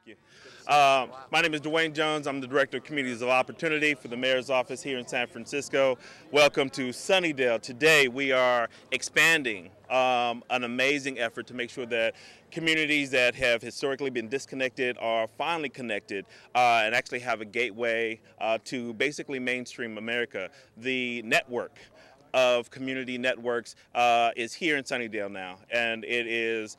Thank you. My name is Dwayne Jones. I'm the Director of Communities of Opportunity for the Mayor's Office here in San Francisco. Welcome to Sunnydale. Today we are expanding an amazing effort to make sure that communities that have historically been disconnected are finally connected and actually have a gateway to basically mainstream America. The network of community networks is here in Sunnydale now, and it is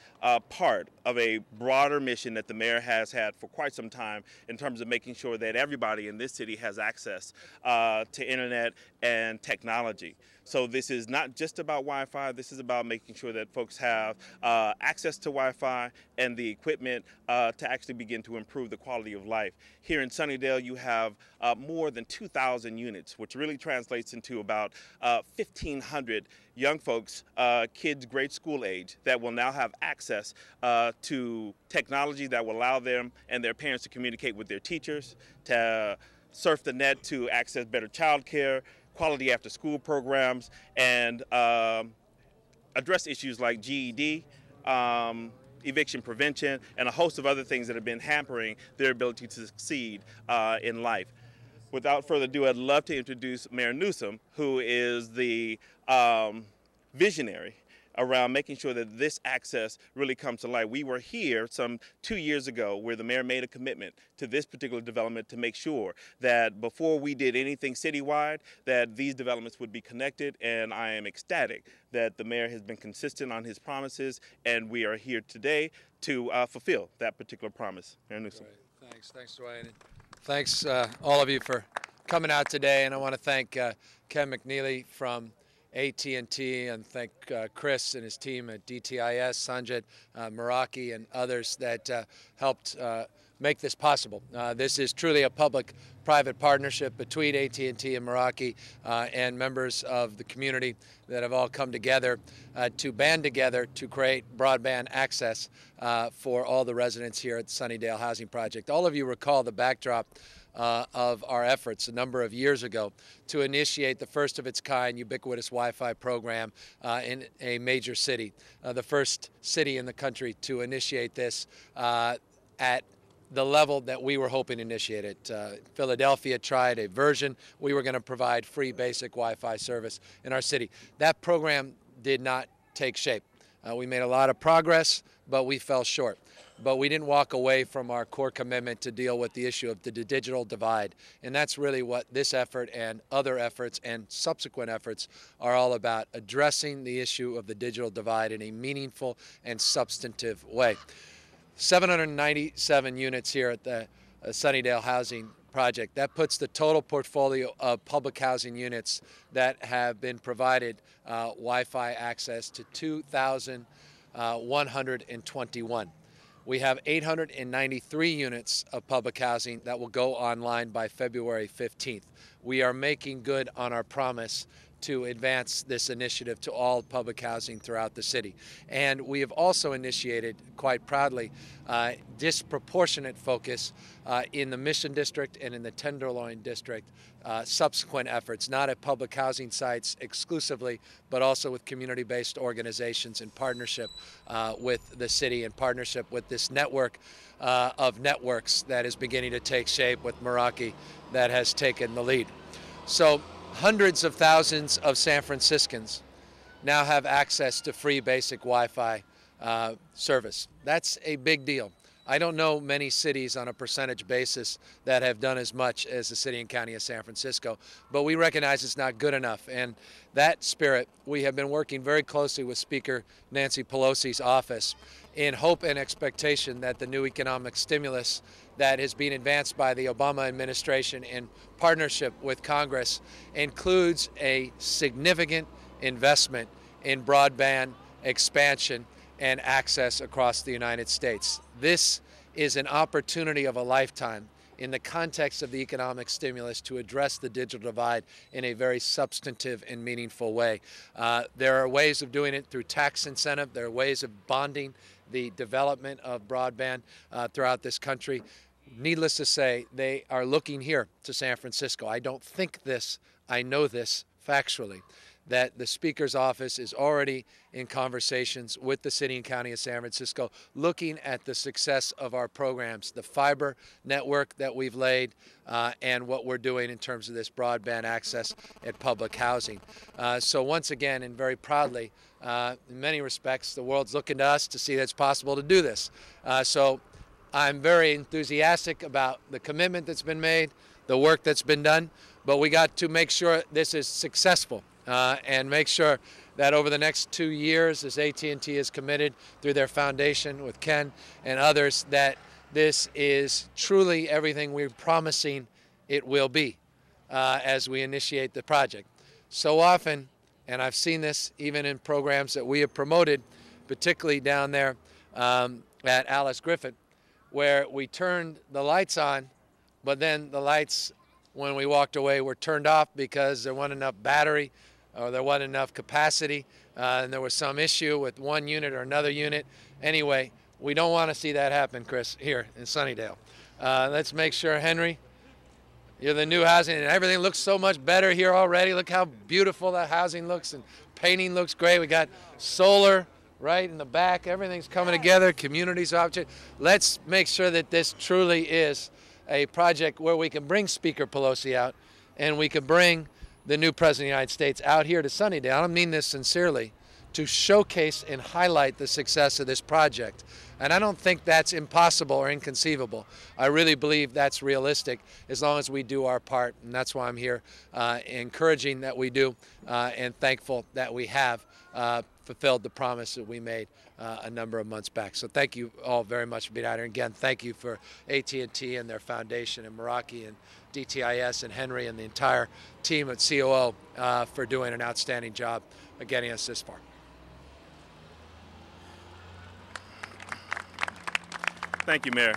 part of a broader mission that the mayor has had for quite some time in terms of making sure that everybody in this city has access to internet and technology. So this is not just about Wi-Fi, this is about making sure that folks have access to Wi-Fi and the equipment to actually begin to improve the quality of life. Here in Sunnydale, you have more than 2,000 units, which really translates into about 1,500 young folks, kids grade school age, that will now have access to technology that will allow them and their parents to communicate with their teachers, to surf the net to access better child care, quality after school programs, and address issues like GED, eviction prevention, and a host of other things that have been hampering their ability to succeed in life. Without further ado, I'd love to introduce Mayor Newsom, who is the visionary around making sure that this access really comes to light. We were here some 2 years ago where the mayor made a commitment to this particular development to make sure that before we did anything citywide, that these developments would be connected, and I am ecstatic that the mayor has been consistent on his promises, and we are here today to fulfill that particular promise. Mayor Newsom. Great. Thanks, Dwayne. Thanks all of you for coming out today, and I want to thank Ken McNeely from AT&T and thank Chris and his team at DTIS, Sanjit, Meraki, and others that helped make this possible. This is truly a public-private partnership between AT&T and Meraki and members of the community that have all come together to band together to create broadband access for all the residents here at the Sunnydale Housing Project. All of you recall the backdrop of our efforts a number of years ago to initiate the first of its kind ubiquitous Wi-Fi program in a major city, the first city in the country to initiate this at the level that we were hoping to initiate it. Philadelphia tried a version. We were going to provide free basic Wi-Fi service in our city. That program did not take shape. We made a lot of progress, but we fell short. But we didn't walk away from our core commitment to deal with the issue of the digital divide. And that's really what this effort and other efforts and subsequent efforts are all about, addressing the issue of the digital divide in a meaningful and substantive way. 797 units here at the Sunnydale Housing Project. That puts the total portfolio of public housing units that have been provided Wi-Fi access to 2,121. We have 893 units of public housing that will go online by February 15th. We are making good on our promise to advance this initiative to all public housing throughout the city. And we have also initiated, quite proudly, disproportionate focus in the Mission District and in the Tenderloin District, subsequent efforts, not at public housing sites exclusively, but also with community-based organizations in partnership with the city, in partnership with this network of networks that is beginning to take shape with Meraki that has taken the lead. So hundreds of thousands of San Franciscans now have access to free basic Wi-Fi service. That's a big deal. I don't know many cities on a percentage basis that have done as much as the city and county of San Francisco, but we recognize it's not good enough. And that spirit, we have been working very closely with Speaker Nancy Pelosi's office in hope and expectation that the new economic stimulus that is being advanced by the Obama administration in partnership with Congress includes a significant investment in broadband expansion and access across the United States. This is an opportunity of a lifetime in the context of the economic stimulus to address the digital divide in a very substantive and meaningful way. There are ways of doing it through tax incentive. There are ways of bonding the development of broadband throughout this country. Needless to say, they are looking here to San Francisco. I don't think this, I know this factually, that the Speaker's office is already in conversations with the City and County of San Francisco, looking at the success of our programs, the fiber network that we've laid, and what we're doing in terms of this broadband access at public housing. So once again, and very proudly, in many respects, the world's looking to us to see that it's possible to do this. So I'm very enthusiastic about the commitment that's been made, the work that's been done, but we got to make sure this is successful and make sure that over the next 2 years, as AT&T is committed through their foundation with Ken and others, that this is truly everything we're promising it will be as we initiate the project. So often, and I've seen this even in programs that we have promoted, particularly down there at Alice Griffith, where we turned the lights on, but then the lights, when we walked away, were turned off because there wasn't enough battery or there wasn't enough capacity, and there was some issue with one unit or another unit. Anyway, we don't want to see that happen, Chris, here in Sunnydale. Let's make sure, Henry, you're the new housing, and everything looks so much better here already. Look how beautiful that housing looks, and painting looks great. We got solar right in the back. Everything's coming together, communities opportunity. Let's make sure that this truly is a project where we can bring Speaker Pelosi out and we can bring the new President of the United States out here to Sunnydale. I mean this sincerely, to showcase and highlight the success of this project. And I don't think that's impossible or inconceivable. I really believe that's realistic as long as we do our part. And that's why I'm here encouraging that we do and thankful that we have fulfilled the promise that we made a number of months back. So thank you all very much for being out here. Again, thank you for AT&T and their foundation, and Meraki and DTIS and Henry and the entire team at COO for doing an outstanding job of getting us this far. Thank you, Mayor.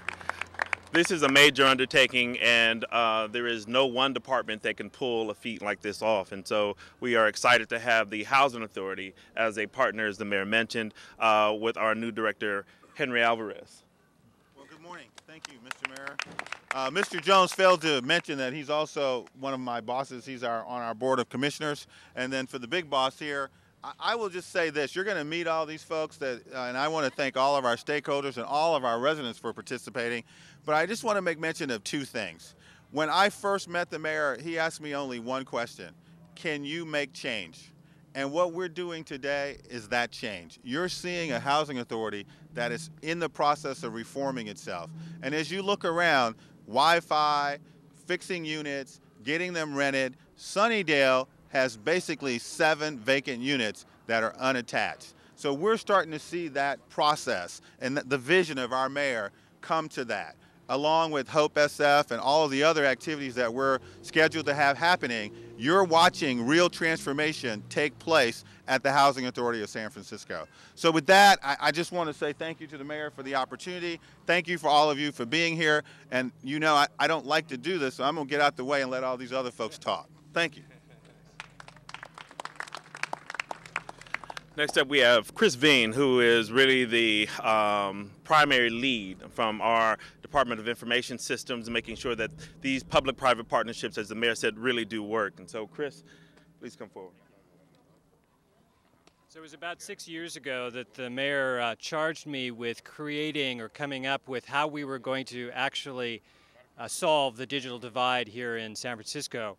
This is a major undertaking, and there is no one department that can pull a feat like this off. And so we are excited to have the Housing Authority as a partner, as the mayor mentioned, with our new director, Henry Alvarez. Well, good morning. Thank you, Mr. Mayor. Mr. Jones failed to mention that he's also one of my bosses. He's on our Board of Commissioners. And then for the big boss here, I will just say this. You're going to meet all these folks, and I want to thank all of our stakeholders and all of our residents for participating. But I just want to make mention of two things. When I first met the mayor, he asked me only one question: can you make change? And what we're doing today is that change. You're seeing a housing authority that is in the process of reforming itself. And as you look around, Wi-Fi, fixing units, getting them rented, Sunnydale has basically 7 vacant units that are unattached. So we're starting to see that process and the vision of our mayor come to that, along with Hope SF and all of the other activities that we're scheduled to have happening. You're watching real transformation take place at the Housing Authority of San Francisco. So with that, I just want to say thank you to the mayor for the opportunity. Thank you for all of you for being here. And you know, I don't like to do this, so I'm going to get out the way and let all these other folks talk. Thank you. Next up, we have Chris Veen, who is really the primary lead from our Department of Information Systems, making sure that these public-private partnerships, as the mayor said, really do work. And so, Chris, please come forward. So it was about 6 years ago that the mayor charged me with creating or coming up with how we were going to actually solve the digital divide here in San Francisco.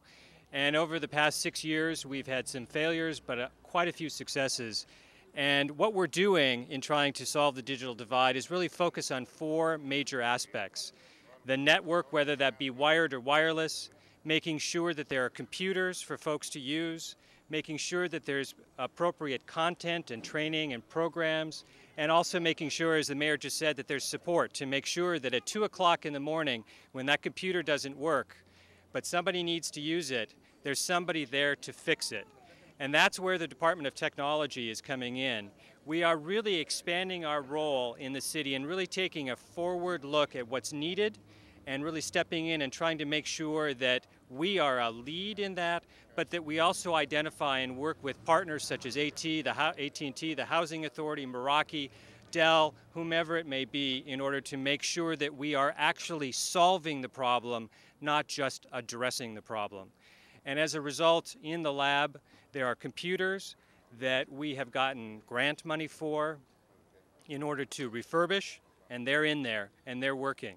And over the past 6 years, we've had some failures, but quite a few successes. And what we're doing in trying to solve the digital divide is really focus on 4 major aspects. The network, whether that be wired or wireless, making sure that there are computers for folks to use, making sure that there's appropriate content and training and programs, and also making sure, as the mayor just said, that there's support to make sure that at 2 o'clock in the morning, when that computer doesn't work, but somebody needs to use it, there's somebody there to fix it. And that's where the Department of Technology is coming in. We are really expanding our role in the city and really taking a forward look at what's needed and really stepping in and trying to make sure that we are a lead in that, but that we also identify and work with partners such as AT&T, the Housing Authority, Meraki, Dell, whomever it may be, in order to make sure that we are actually solving the problem, not just addressing the problem. And as a result, in the lab, there are computers that we have gotten grant money for in order to refurbish, and they're in there, and they're working.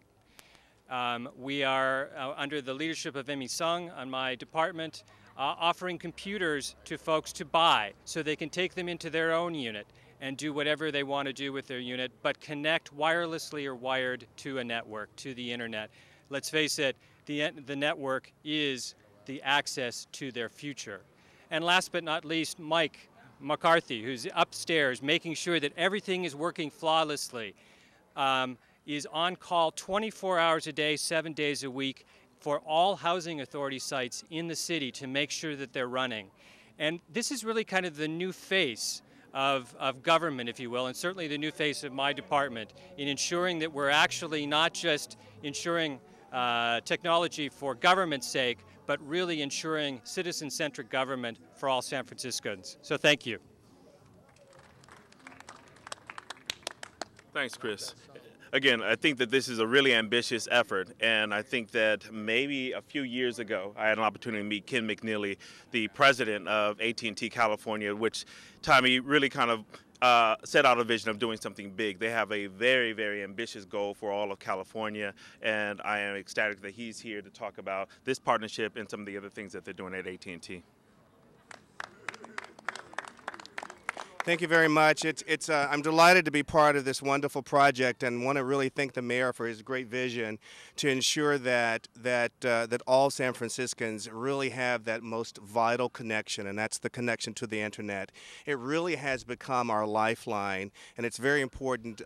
We are, under the leadership of Emmy Sung on my department, offering computers to folks to buy so they can take them into their own unit and do whatever they want to do with their unit, but connect wirelessly or wired to a network, to the internet. Let's face it, the network is the access to their future. And last but not least, Mike McCarthy, who's upstairs making sure that everything is working flawlessly, is on call 24 hours a day, 7 days a week for all housing authority sites in the city to make sure that they're running. And this is really kind of the new face of government, if you will, and certainly the new face of my department in ensuring that we're actually not just ensuring technology for government's sake, but really ensuring citizen-centric government for all San Franciscans. So thank you. Thanks, Chris. Again, I think that this is a really ambitious effort, and I think that maybe a few years ago, I had an opportunity to meet Ken McNeely, the president of AT&T California, which time he really kind of set out a vision of doing something big. They have a very, very ambitious goal for all of California, and I am ecstatic that he's here to talk about this partnership and some of the other things that they're doing at AT&T. Thank you very much. I'm delighted to be part of this wonderful project and want to really thank the mayor for his great vision to ensure that all San Franciscans really have that most vital connection, and that's the connection to the internet. It really has become our lifeline, and it's very important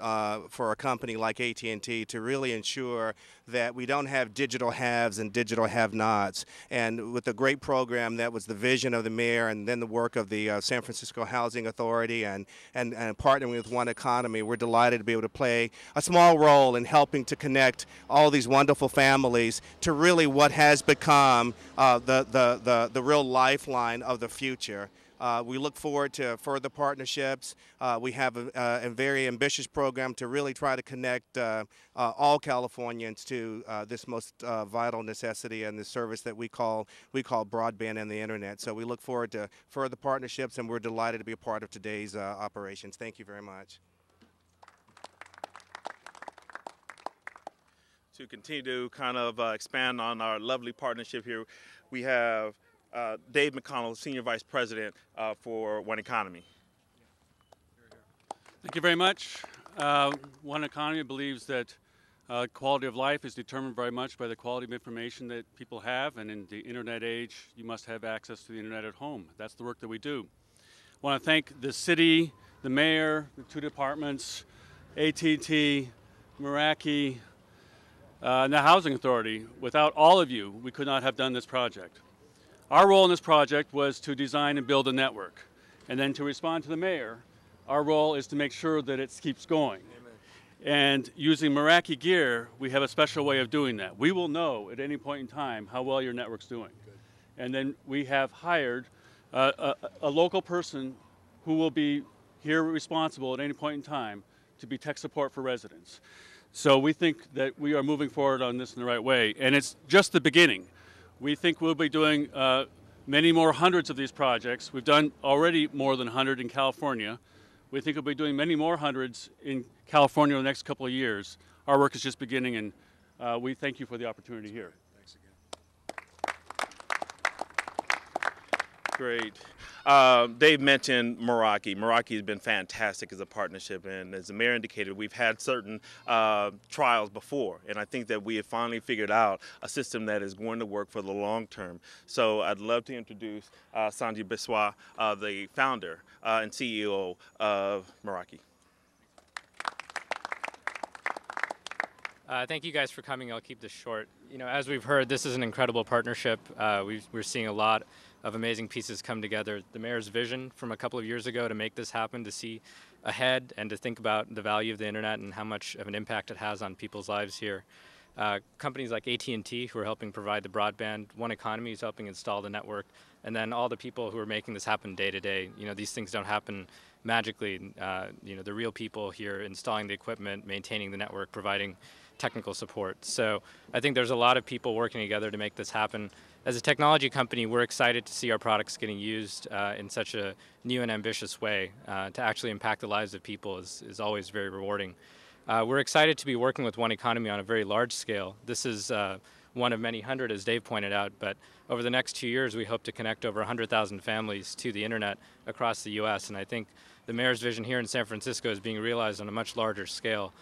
for a company like AT&T to really ensure that we don't have digital haves and digital have-nots. And with the great program that was the vision of the mayor and then the work of the San Francisco Housing Authority and partnering with One Economy, we're delighted to be able to play a small role in helping to connect all these wonderful families to really what has become the real lifeline of the future. We look forward to further partnerships. We have a very ambitious program to really try to connect all Californians to this most vital necessity and the service that we call broadband and the internet. So we look forward to further partnerships, and we're delighted to be a part of today's operations. Thank you very much. To continue to kind of expand on our lovely partnership here, we have Dave McConnell, Senior Vice President for One Economy. Thank you very much. One Economy believes that quality of life is determined very much by the quality of information that people have, and in the internet age, you must have access to the internet at home. That's the work that we do. I want to thank the city, the mayor, the two departments, AT&T, Meraki, and the Housing Authority. Without all of you, we could not have done this project. Our role in this project was to design and build a network. And then to respond to the mayor, our role is to make sure that it keeps going. Amen. And using Meraki gear, we have a special way of doing that. We will know at any point in time how well your network's doing. Good. And then we have hired a local person who will be here responsible at any point in time to be tech support for residents. So we think that we are moving forward on this in the right way. And it's just the beginning. We think we'll be doing many more hundreds of these projects. We've done already more than 100 in California. We think we'll be doing many more hundreds in California in the next couple of years. Our work is just beginning, and we thank you for the opportunity here. Thanks again. Great. Dave mentioned Meraki. Meraki has been fantastic as a partnership, and as the mayor indicated, we've had certain trials before, and I think that we have finally figured out a system that is going to work for the long term. So I'd love to introduce Sanjay Biswa, the founder and CEO of Meraki. Thank you guys for coming. I'll keep this short. You know, as we've heard, this is an incredible partnership. We're seeing a lot of amazing pieces come together. The mayor's vision from a couple of years ago to make this happen, to see ahead and to think about the value of the internet and how much of an impact it has on people's lives here. Companies like AT&T who are helping provide the broadband, One Economy is helping install the network, and then all the people who are making this happen day to day. You know, these things don't happen magically. You know, the real people here installing the equipment, maintaining the network, providing technical support. So I think there's a lot of people working together to make this happen. As a technology company, we're excited to see our products getting used in such a new and ambitious way. To actually impact the lives of people is always very rewarding. We're excited to be working with One Economy on a very large scale. This is one of many hundred, as Dave pointed out, but over the next 2 years, we hope to connect over 100,000 families to the internet across the U.S., and I think the mayor's vision here in San Francisco is being realized on a much larger scale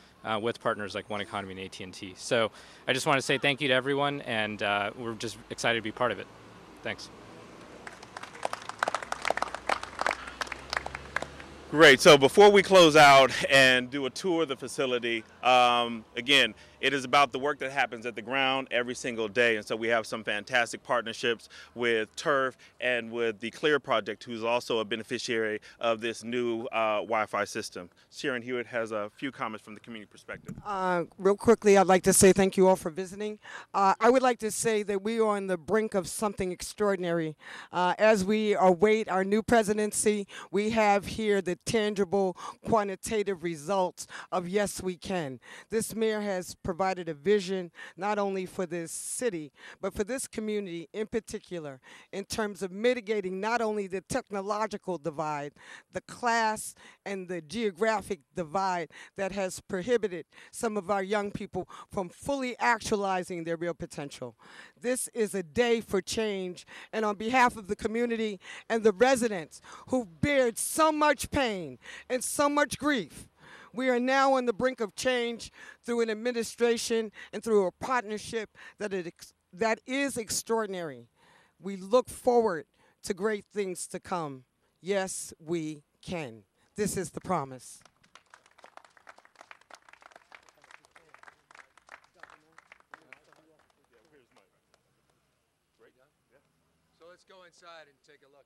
with partners like One Economy and AT&T. So I just want to say thank you to everyone, and we're just excited to be part of it. Thanks. Great. So before we close out and do a tour of the facility, again, it is about the work that happens at the ground every single day. And so we have some fantastic partnerships with Turf and with the Clear Project, who's also a beneficiary of this new Wi-Fi system. Sharon Hewitt has a few comments from the community perspective. Real quickly, I'd like to say thank you all for visiting. I would like to say that we are on the brink of something extraordinary. As we await our new presidency, we have here the tangible, quantitative results of yes, we can. This mayor has provided a vision not only for this city, but for this community in particular, in terms of mitigating not only the technological divide, the class and the geographic divide that has prohibited some of our young people from fully actualizing their real potential. This is a day for change, and on behalf of the community and the residents who've bared so much pain and so much grief, we are now on the brink of change through an administration and through a partnership that is extraordinary. We look forward to great things to come. Yes, we can. This is the promise. So let's go inside and take a look.